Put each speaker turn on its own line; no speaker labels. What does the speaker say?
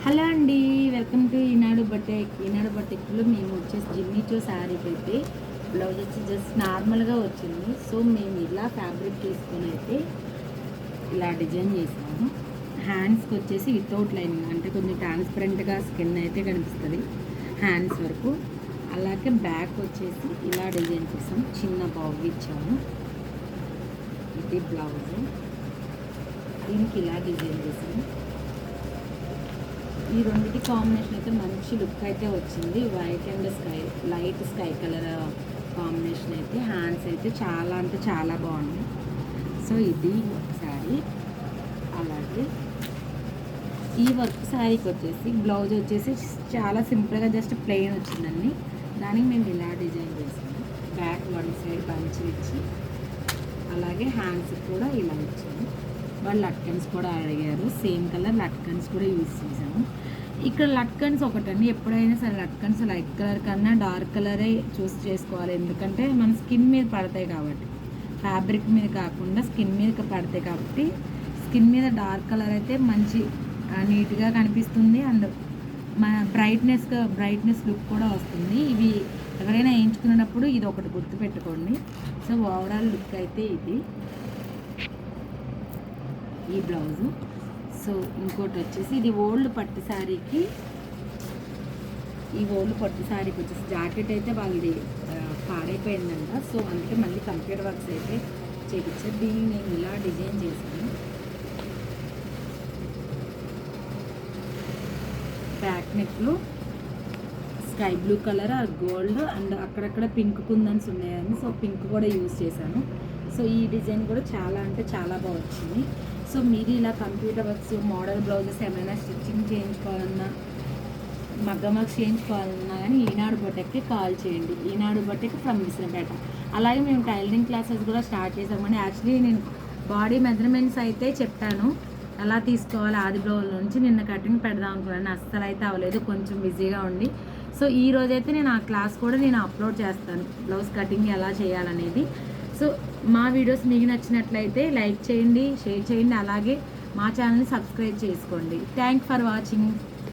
Hello అండి, welcome to ఈనాడు బట్టెక్లో మేము వచ్చేసి జిమ్మిచో శారీకి అయితే బ్లౌజ్ వచ్చి జస్ట్ నార్మల్గా వచ్చింది. సో మేము ఇలా ఫ్యాబ్రిక్ తీసుకొని అయితే ఇలా డిజైన్ చేసాము. హ్యాండ్స్కి వచ్చేసి వితౌట్ లైనింగ్, అంటే కొంచెం ట్రాన్స్పరెంట్గా స్కిన్ అయితే కనిపిస్తుంది హ్యాండ్స్ వరకు. అలాగే బ్యాక్ వచ్చేసి ఇలా డిజైన్ చేసాం, చిన్న బాగు ఇచ్చాము. ఇది బ్లౌజ్, దీనికి ఇలా డిజైన్ చేసాము. ఈ రెండింటి కాంబినేషన్ అయితే మంచి లుక్ అయితే వచ్చింది. White and light sky colour combination అయితే. హ్యాండ్స్ అయితే చాలా అంటే చాలా బాగుంది. సో ఇది వర్క్ శారీ. అలాగే ఈ వర్క్ శారీకి వచ్చేసి బ్లౌజ్ వచ్చేసి చాలా సింపుల్గా జస్ట్ ప్లెయిన్ వచ్చిందండి. దానికి మేము ఇలా డిజైన్ చేసాము. బ్యాక్ వన్ సైడ్ బంచ్ ఇచ్చి, అలాగే హ్యాండ్స్ కూడా ఇలా ఇచ్చాము. వాళ్ళు లట్కన్స్ కూడా అడిగారు, సేమ్ కలర్ లట్కన్స్ కూడా యూజ్ చేసాము. ఇక్కడ లట్కన్స్ ఒకటండి, ఎప్పుడైనా సరే లట్కన్స్ లైట్ కలర్ కన్నా డార్క్ కలరే చూస్ చేసుకోవాలి. ఎందుకంటే మన స్కిన్ మీద పడతాయి కాబట్టి, ఫ్యాబ్రిక్ మీద కాకుండా స్కిన్ మీద పడతాయి కాబట్టి స్కిన్ మీద డార్క్ కలర్ అయితే మంచి నీట్గా కనిపిస్తుంది. అండ్ మన బ్రైట్నెస్ లుక్ కూడా వస్తుంది. ఇవి ఎవరైనా వేయించుకునేటప్పుడు ఇది ఒకటి గుర్తుపెట్టుకోండి. సో ఓవరాల్ లుక్ అయితే ఇది ఈ బ్లౌజు. సో ఇంకోటి వచ్చేసి ఇది ఓల్డ్ పట్టు శారీకి, వచ్చేసి జాకెట్ అయితే వాళ్ళది పాడైపోయిందంట. సో అందుకే మళ్ళీ కంప్యూటర్ వర్క్స్ అయితే చేయించారు. దీన్ని నేను ఇలా డిజైన్ చేశాను. బ్యాక్ నెక్లో sky blue colour or gold and అక్కడక్కడ పింక్ కుందన్స్ ఉన్నాయని, సో పింక్ కూడా యూజ్ చేశాను. సో ఈ డిజైన్ కూడా చాలా అంటే చాలా బాగా వచ్చింది. సో మీరు ఇలా కంప్యూటర్ వర్క్స్, మోడల్ బ్లౌజెస్ ఏమైనా స్టిచ్చింగ్ చేయించుకోవాలన్నా, మగ్గం వర్క్స్ చేయించుకోవాలన్నా కానీ ఈనాడు బొటెక్కి కాల్ చేయండి. Eenadu boutique from Visannapeta. అలాగే మేము టైలరింగ్ క్లాసెస్ కూడా స్టార్ట్ చేసామండి. యాక్చువల్లీ నేను బాడీ మెజర్మెంట్స్ అయితే చెప్పాను, ఎలా తీసుకోవాలి ఆది బ్లౌజ్ నుంచి. నిన్న కటింగ్ పెడదాం అనుకున్నాను, అస్సలు అయితే అవ్వలేదు, కొంచెం బిజీగా ఉండి. సో ఈ రోజైతే నేను ఆ క్లాస్ కూడా నేను అప్లోడ్ చేస్తాను, బ్లౌజ్ కటింగ్ ఎలా చేయాలనేది. సో మా వీడియోస్ మీకు నచ్చినట్లయితే లైక్ చేయండి, షేర్ చేయండి, అలాగే మా ఛానల్ని సబ్స్క్రైబ్ చేసుకోండి. Thank for watching.